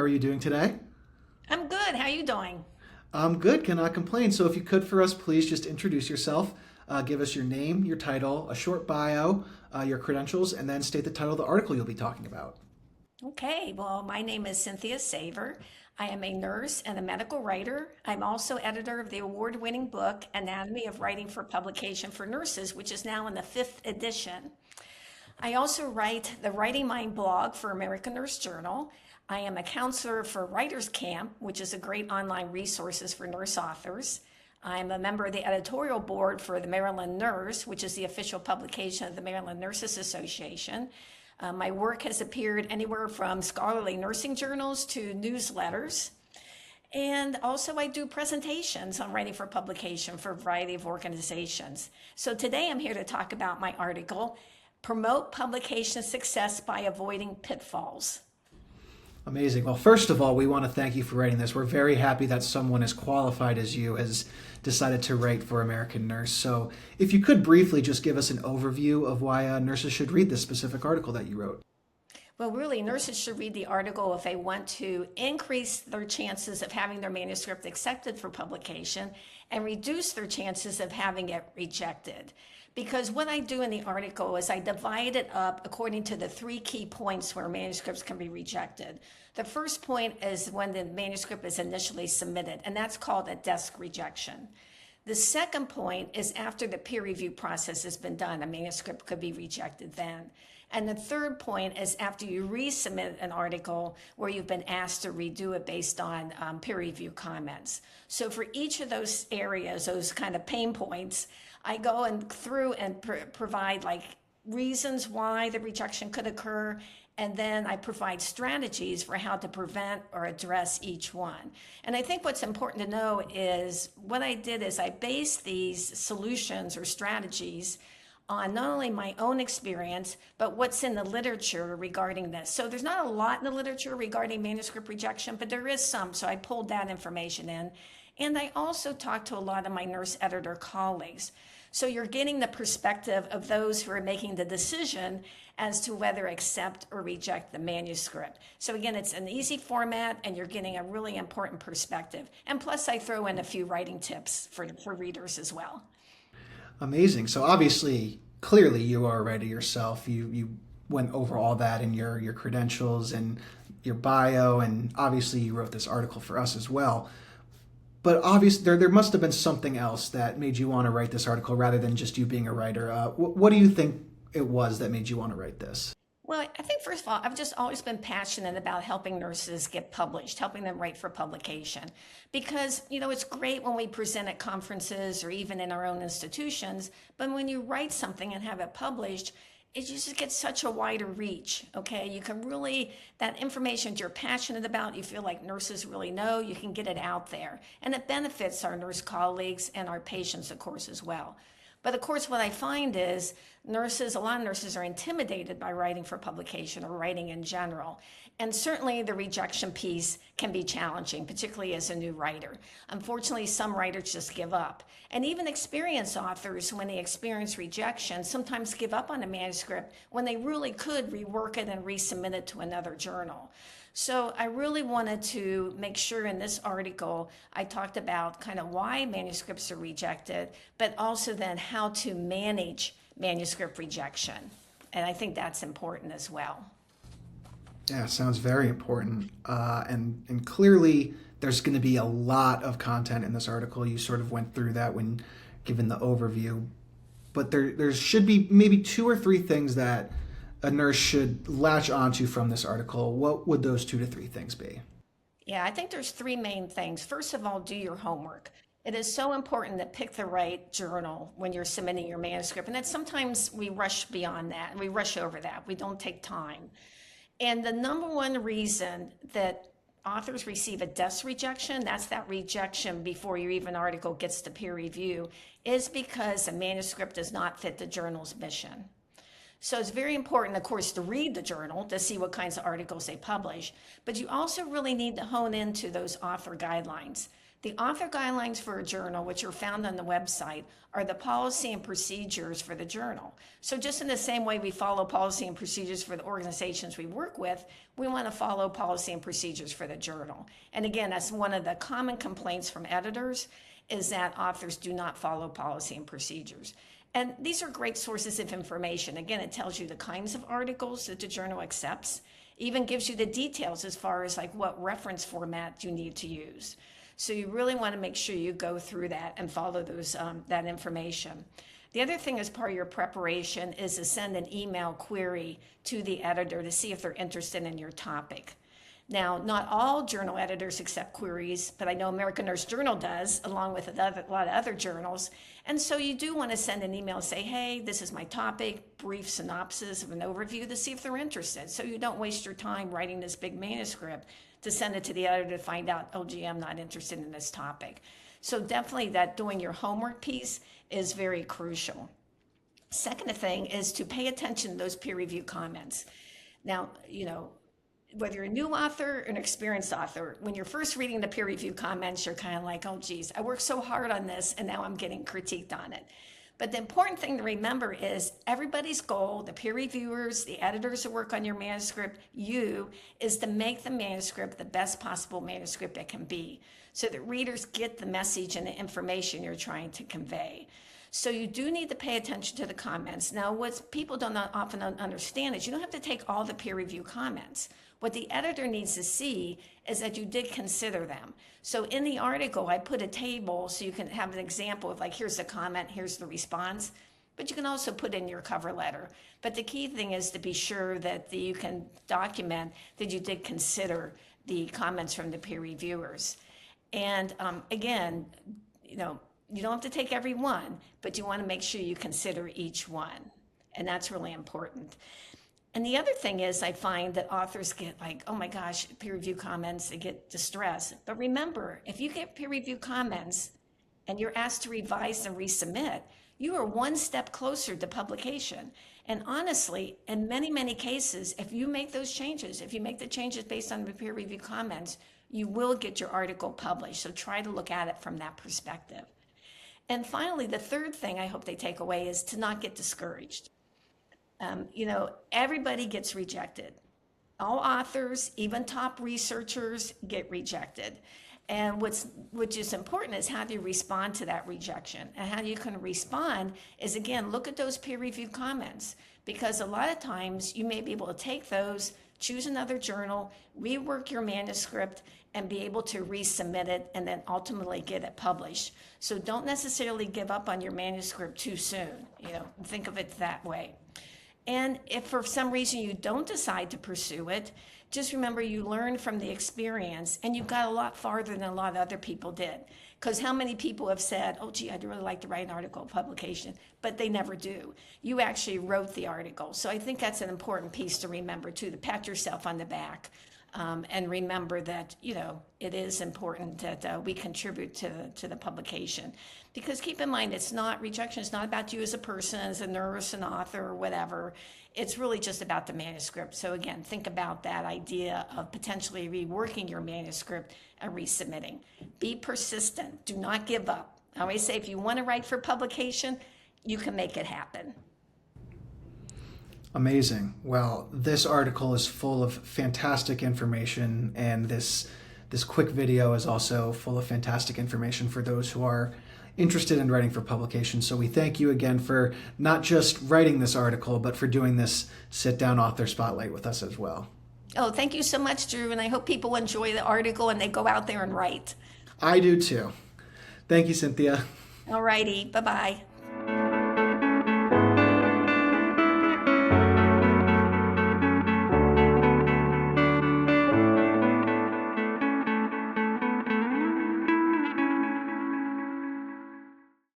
are you doing today? I'm good. How are you doing? I'm good, cannot complain. So, if you could for us, please just introduce yourself, give us your name, your title, a short bio, your credentials, and then state the title of the article you'll be talking about. Okay, well, my name is Cynthia Saver. I am a nurse and a medical writer. I'm also editor of the award-winning book, Anatomy of Writing for Publication for Nurses, which is now in the fifth edition. I also write the Writing Mind blog for American Nurse Journal. I am a counselor for Writers Camp, which is a great online resources for nurse authors. I'm a member of the editorial board for the Maryland Nurse, which is the official publication of the Maryland Nurses Association. My work has appeared anywhere from scholarly nursing journals to newsletters. And also I do presentations on writing for publication for a variety of organizations. So today I'm here to talk about my article, Promote Publication Success by Avoiding Pitfalls. Amazing. Well, first of all, we want to thank you for writing this. We're very happy that someone as qualified as you has decided to write for American Nurse. So, if you could briefly just give us an overview of why nurses should read this specific article that you wrote. Well, really, nurses should read the article if they want to increase their chances of having their manuscript accepted for publication and reduce their chances of having it rejected. Because what I do in the article is I divide it up according to the three key points where manuscripts can be rejected. The first point is when the manuscript is initially submitted, and that's called a desk rejection. The second point is after the peer review process has been done, a manuscript could be rejected then. And the third point is after you resubmit an article where you've been asked to redo it based on peer review comments. So for each of those areas, those kind of pain points, I go through and provide like reasons why the rejection could occur, and then I provide strategies for how to prevent or address each one. And I think what's important to know is what I did is I based these solutions or strategies on not only my own experience, but what's in the literature regarding this. So there's not a lot in the literature regarding manuscript rejection, but there is some. So I pulled that information in. And I also talked to a lot of my nurse editor colleagues. So you're getting the perspective of those who are making the decision as to whether accept or reject the manuscript. So again, it's an easy format and you're getting a really important perspective. And plus I throw in a few writing tips for readers as well. Amazing. So, obviously, clearly, you are a writer yourself. You went over all that in your credentials and your bio, and obviously, you wrote this article for us as well. But obviously, there must have been something else that made you want to write this article rather than just you being a writer. What do you think it was that made you want to write this? Well, I think first of all, I've just always been passionate about helping nurses get published, helping them write for publication. Because, it's great when we present at conferences or even in our own institutions, but when you write something and have it published, it just gets such a wider reach, okay? You can really, that information you're passionate about, you feel like nurses really know, you can get it out there. And it benefits our nurse colleagues and our patients, of course, as well. But of course, what I find is a lot of nurses are intimidated by writing for publication or writing in general. And certainly the rejection piece can be challenging, particularly as a new writer. Unfortunately, some writers just give up. And even experienced authors, when they experience rejection, sometimes give up on a manuscript when they really could rework it and resubmit it to another journal. So I really wanted to make sure in this article, I talked about kind of why manuscripts are rejected, but also then how to manage manuscript rejection. And I think that's important as well. Yeah, sounds very important. And clearly, there's going to be a lot of content in this article. You sort of went through that when given the overview. But there should be maybe two or three things that a nurse should latch onto from this article. What would those 2 to 3 things be? Yeah, I think there's three main things. First of all, do your homework. It is so important to pick the right journal when you're submitting your manuscript. And that sometimes we rush beyond that. We rush over that. We don't take time. And the number one reason that authors receive a desk rejection, that's that rejection before your even article gets to peer review, is because a manuscript does not fit the journal's mission. So it's very important, of course, to read the journal to see what kinds of articles they publish, but you also really need to hone into those author guidelines. The author guidelines for a journal, which are found on the website, are the policy and procedures for the journal. So just in the same way we follow policy and procedures for the organizations we work with, we want to follow policy and procedures for the journal. And again, that's one of the common complaints from editors, is that authors do not follow policy and procedures. And these are great sources of information. Again, it tells you the kinds of articles that the journal accepts, even gives you the details as far as like what reference format you need to use. So you really want to make sure you go through that and follow those that information. The other thing as part of your preparation is to send an email query to the editor to see if they're interested in your topic. Now, not all journal editors accept queries, but I know American Nurse Journal does, along with a lot of other journals. And so you do want to send an email and say, hey, this is my topic, brief synopsis of an overview to see if they're interested. So you don't waste your time writing this big manuscript to send it to the editor to find out, oh, gee, I'm not interested in this topic. So definitely that doing your homework piece is very crucial. Second thing is to pay attention to those peer review comments. Now, whether you're a new author or an experienced author, when you're first reading the peer review comments, you're kind of like, oh, geez, I worked so hard on this and now I'm getting critiqued on it. But the important thing to remember is everybody's goal, the peer reviewers, the editors that work on your manuscript, is to make the manuscript the best possible manuscript it can be so that readers get the message and the information you're trying to convey. So you do need to pay attention to the comments. Now, what people don't often understand is you don't have to take all the peer review comments. What the editor needs to see is that you did consider them. So in the article, I put a table so you can have an example of like, here's the comment, here's the response, but you can also put in your cover letter. But the key thing is to be sure that you can document that you did consider the comments from the peer reviewers. And again, you don't have to take every one, but you want to make sure you consider each one. And that's really important. And the other thing is I find that authors get like, oh my gosh, peer review comments, they get distressed. But remember, if you get peer review comments and you're asked to revise and resubmit, you are one step closer to publication. And honestly, in many, many cases, if you make those changes, if you make the changes based on the peer review comments, you will get your article published. So try to look at it from that perspective. And finally, the third thing I hope they take away is to not get discouraged. Everybody gets rejected. All authors, even top researchers, get rejected. And which is important is how do you respond to that rejection? And how you can respond is, again, look at those peer-reviewed comments, because a lot of times you may be able to take those, choose another journal, rework your manuscript, and be able to resubmit it and then ultimately get it published. So don't necessarily give up on your manuscript too soon. Think of it that way. And if for some reason you don't decide to pursue it, just remember you learned from the experience and you got a lot farther than a lot of other people did. Because how many people have said, oh, gee, I'd really like to write an article publication, but they never do. You actually wrote the article. So I think that's an important piece to remember too, to pat yourself on the back. And remember that, it is important that we contribute to the publication. Because keep in mind, rejection is not about you as a person, as a nurse, an author, or whatever. It's really just about the manuscript. So again, think about that idea of potentially reworking your manuscript and resubmitting. Be persistent. Do not give up. I always say if you want to write for publication, you can make it happen. Amazing. Well, this article is full of fantastic information, and this quick video is also full of fantastic information for those who are interested in writing for publication. So we thank you again for not just writing this article, but for doing this sit-down author spotlight with us as well. Oh, thank you so much, Drew, and I hope people enjoy the article and they go out there and write. I do too. Thank you, Cynthia. All righty. Bye-bye.